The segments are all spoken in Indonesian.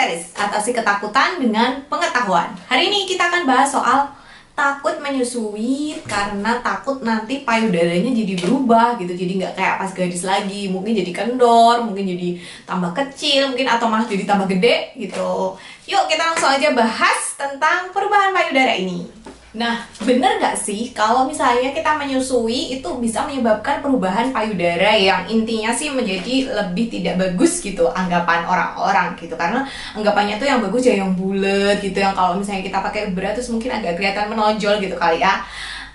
series, atasi ketakutan dengan pengetahuan. Hari ini kita akan bahas soal takut menyusui karena takut nanti payudaranya jadi berubah gitu. Jadi nggak kayak pas gadis lagi, mungkin jadi kendor, mungkin jadi tambah kecil, mungkin atau malah jadi tambah gede gitu. Yuk kita langsung aja bahas tentang perubahan payudara ini. Nah, bener nggak sih kalau misalnya kita menyusui itu bisa menyebabkan perubahan payudara yang intinya sih menjadi lebih tidak bagus gitu anggapan orang-orang gitu. Karena anggapannya tuh yang bagus ya yang bulat gitu, yang kalau misalnya kita pakai bra terus mungkin agak kelihatan menonjol gitu kali ya.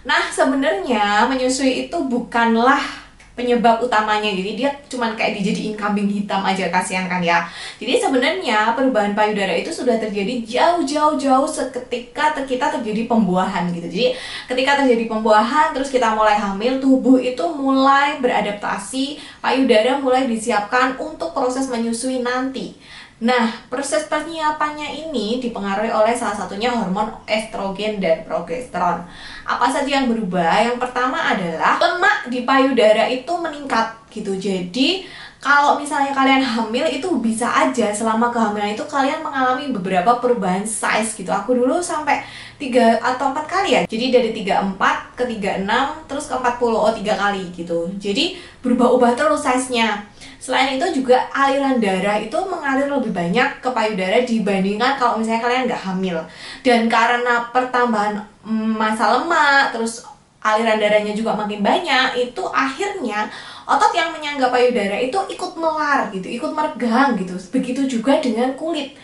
Nah, sebenarnya menyusui itu bukanlah penyebab utamanya, jadi dia cuman kayak dijadiin kambing hitam aja, kasihan kan ya. Jadi sebenarnya perubahan payudara itu sudah terjadi jauh seketika kita terjadi pembuahan gitu. Jadi ketika terjadi pembuahan terus kita mulai hamil, tubuh itu mulai beradaptasi, payudara mulai disiapkan untuk proses menyusui nanti. Nah, proses penyiapannya ini dipengaruhi oleh salah satunya hormon estrogen dan progesteron. Apa saja yang berubah? Yang pertama adalah lemak di payudara itu meningkat gitu. Jadi, kalau misalnya kalian hamil itu bisa aja selama kehamilan itu kalian mengalami beberapa perubahan size gitu. Aku dulu sampai 3 atau 4 kali ya. Jadi dari 34 ke 36 terus ke 40, 3 kali gitu. Jadi berubah-ubah terus size-nya. Selain itu juga aliran darah itu mengalir lebih banyak ke payudara dibandingkan kalau misalnya kalian nggak hamil. Dan karena pertambahan massa lemak, terus aliran darahnya juga makin banyak, itu akhirnya otot yang menyangga payudara itu ikut melar gitu, ikut meregang gitu. Begitu juga dengan kulit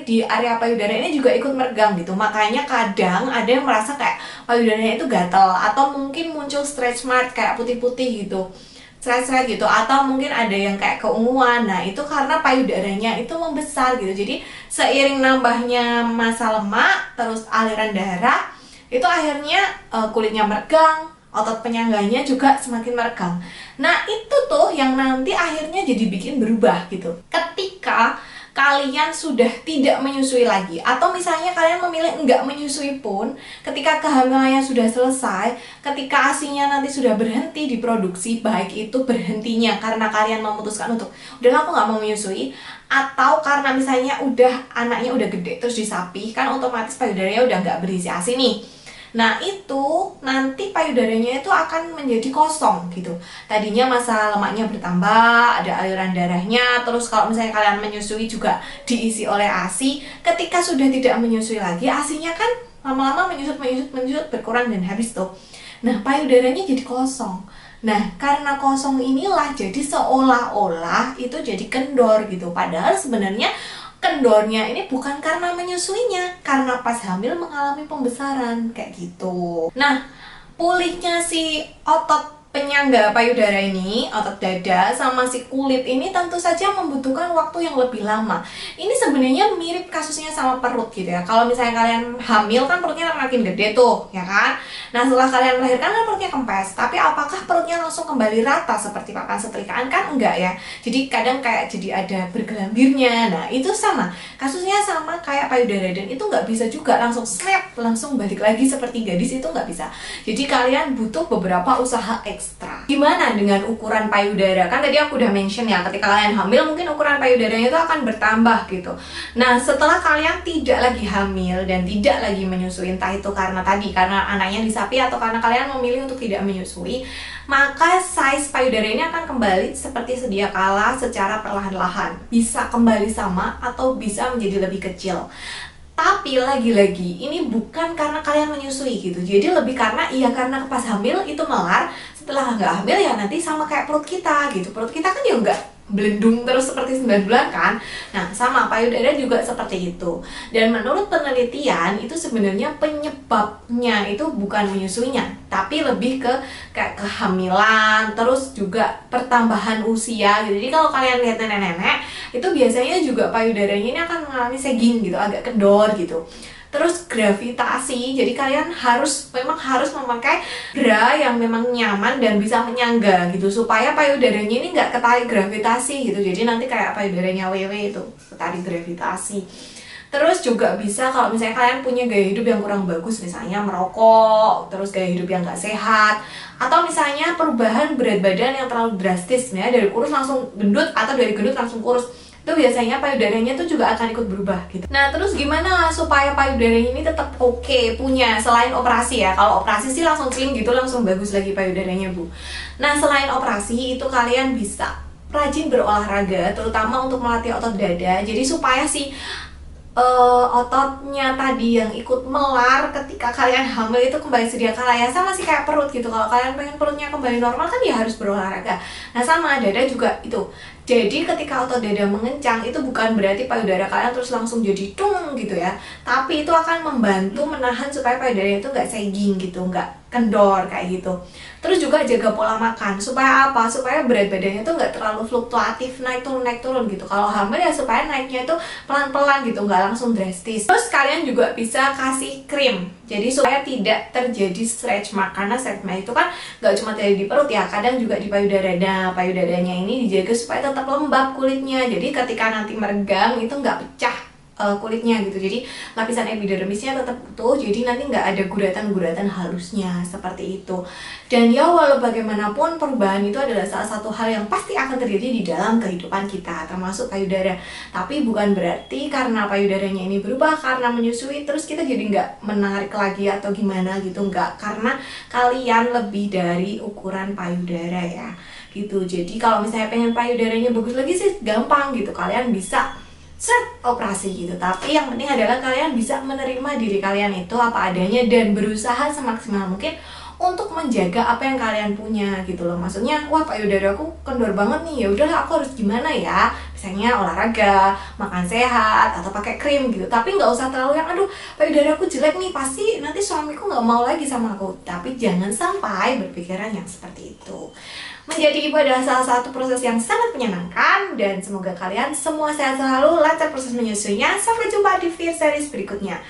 di area payudara ini juga ikut meregang gitu. Makanya kadang ada yang merasa kayak payudaranya itu gatal, atau mungkin muncul stretch mark kayak putih-putih gitu, seret-seret gitu, atau mungkin ada yang kayak keunguan. Nah, itu karena payudaranya itu membesar gitu. Jadi seiring nambahnya massa lemak terus aliran darah, itu akhirnya kulitnya meregang, otot penyangganya juga semakin meregang. Nah, itu tuh yang nanti akhirnya jadi bikin berubah gitu. Ketika kalian sudah tidak menyusui lagi, atau misalnya kalian memilih enggak menyusui pun, ketika kehamilannya sudah selesai, ketika ASI-nya nanti sudah berhenti diproduksi, baik itu berhentinya karena kalian memutuskan untuk udah aku nggak mau menyusui, atau karena misalnya udah anaknya udah gede terus disapih, kan otomatis payudaranya udah nggak berisi ASI nih. Nah, itu nanti payudaranya itu akan menjadi kosong gitu. Tadinya massa lemaknya bertambah, ada aliran darahnya, terus kalau misalnya kalian menyusui juga diisi oleh ASI. Ketika sudah tidak menyusui lagi, ASInya kan lama-lama menyusut berkurang dan habis tuh. Nah, payudaranya jadi kosong. Nah, karena kosong inilah jadi seolah-olah itu jadi kendor gitu. Padahal sebenarnya kendornya ini bukan karena menyusuinya, karena pas hamil mengalami pembesaran kayak gitu. Nah, pulihnya si otot penyangga payudara ini, otot dada sama si kulit ini tentu saja membutuhkan waktu yang lebih lama. Ini sebenarnya mirip kasusnya sama perut gitu ya. Kalau misalnya kalian hamil kan perutnya makin gede tuh, ya kan? Nah, setelah kalian melahirkan kan perutnya kempes, tapi apakah perutnya langsung kembali rata seperti papan setrikaan? Kan enggak ya. Jadi kadang kayak jadi ada bergelambirnya. Nah, itu sama. Kasusnya sama kayak payudara, dan itu nggak bisa juga langsung snap, langsung balik lagi seperti gadis, itu nggak bisa. Jadi kalian butuh beberapa usaha ekstra. Gimana dengan ukuran payudara? Kan tadi aku udah mention ya, ketika kalian hamil mungkin ukuran payudaranya itu akan bertambah gitu. Nah, setelah kalian tidak lagi hamil dan tidak lagi menyusui, entah itu karena anaknya disapi atau karena kalian memilih untuk tidak menyusui, maka size payudara ini akan kembali seperti sedia kala secara perlahan-lahan. Bisa kembali sama atau bisa menjadi lebih kecil. Tapi lagi-lagi ini bukan karena kalian menyusui gitu. Jadi lebih karena karena pas hamil itu melar, setelah nggak hamil ya nanti sama kayak perut kita gitu. Perut kita kan ya nggak belendung terus seperti 9 bulan kan. Nah, sama payudara juga seperti itu. Dan menurut penelitian itu sebenarnya penyebabnya itu bukan menyusuinya, tapi lebih ke kayak kehamilan, terus juga pertambahan usia gitu. Jadi kalau kalian lihat nenek-nenek itu biasanya juga payudaranya ini akan mengalami sagging gitu, agak kendor gitu. Terus gravitasi, jadi kalian memang harus memakai bra yang memang nyaman dan bisa menyangga gitu, supaya payudaranya ini nggak ketarik gravitasi gitu. Jadi nanti kayak payudaranya wewe itu ketarik gravitasi. Terus juga bisa kalau misalnya kalian punya gaya hidup yang kurang bagus, misalnya merokok, terus gaya hidup yang nggak sehat, atau misalnya perubahan berat badan yang terlalu drastis, ya dari kurus langsung gendut atau dari gendut langsung kurus. itu biasanya payudaranya tuh juga akan ikut berubah gitu. Nah, terus gimana supaya payudaranya ini tetap oke punya selain operasi ya? Kalau operasi sih langsung clean gitu, langsung bagus lagi payudaranya, Bu. Nah, selain operasi itu kalian bisa rajin berolahraga, terutama untuk melatih otot dada. Jadi supaya si ototnya tadi yang ikut melar ketika kalian hamil itu kembali sedia kala ya, sama sih kayak perut gitu. Kalau kalian pengen perutnya kembali normal kan ya harus berolahraga. Nah, sama dada juga itu. Jadi ketika otot dada mengencang itu bukan berarti payudara kalian terus langsung jadi tung gitu ya, tapi itu akan membantu menahan supaya payudara itu nggak sagging gitu, nggak kendor kayak gitu. Terus juga jaga pola makan, supaya apa? Supaya berat badannya tuh nggak terlalu fluktuatif, naik turun gitu. Kalau hamil ya supaya naiknya itu pelan-pelan gitu, nggak langsung drastis. Terus kalian juga bisa kasih krim, jadi supaya tidak terjadi stretch mark, karena stretch mark itu kan nggak cuma terjadi di perut ya, kadang juga di payudara. Nah, payudaranya ini dijaga supaya tetap lembab kulitnya, jadi ketika nanti meregang itu nggak pecah kulitnya gitu, jadi lapisan epidermisnya tetap utuh, jadi nanti nggak ada guratan-guratan halusnya seperti itu. Dan ya walau bagaimanapun perubahan itu adalah salah satu hal yang pasti akan terjadi di dalam kehidupan kita, termasuk payudara. Tapi bukan berarti karena payudaranya ini berubah karena menyusui terus kita jadi nggak menarik lagi atau gimana gitu, nggak, karena kalian lebih dari ukuran payudara ya gitu. Jadi kalau misalnya pengen payudaranya bagus lagi sih gampang gitu, kalian bisa operasi gitu. Tapi yang penting adalah kalian bisa menerima diri kalian itu apa adanya dan berusaha semaksimal mungkin untuk menjaga apa yang kalian punya gitu loh. Maksudnya, wah payudara aku kendor banget nih, ya udahlah aku harus gimana ya? Misalnya olahraga, makan sehat, atau pakai krim gitu. Tapi nggak usah terlalu yang aduh payudara aku jelek nih, pasti nanti suamiku nggak mau lagi sama aku. Tapi jangan sampai berpikiran yang seperti itu. Menjadi ibu adalah salah satu proses yang sangat menyenangkan, dan semoga kalian semua sehat selalu, lancar proses menyusuinya. Sampai jumpa di video series berikutnya.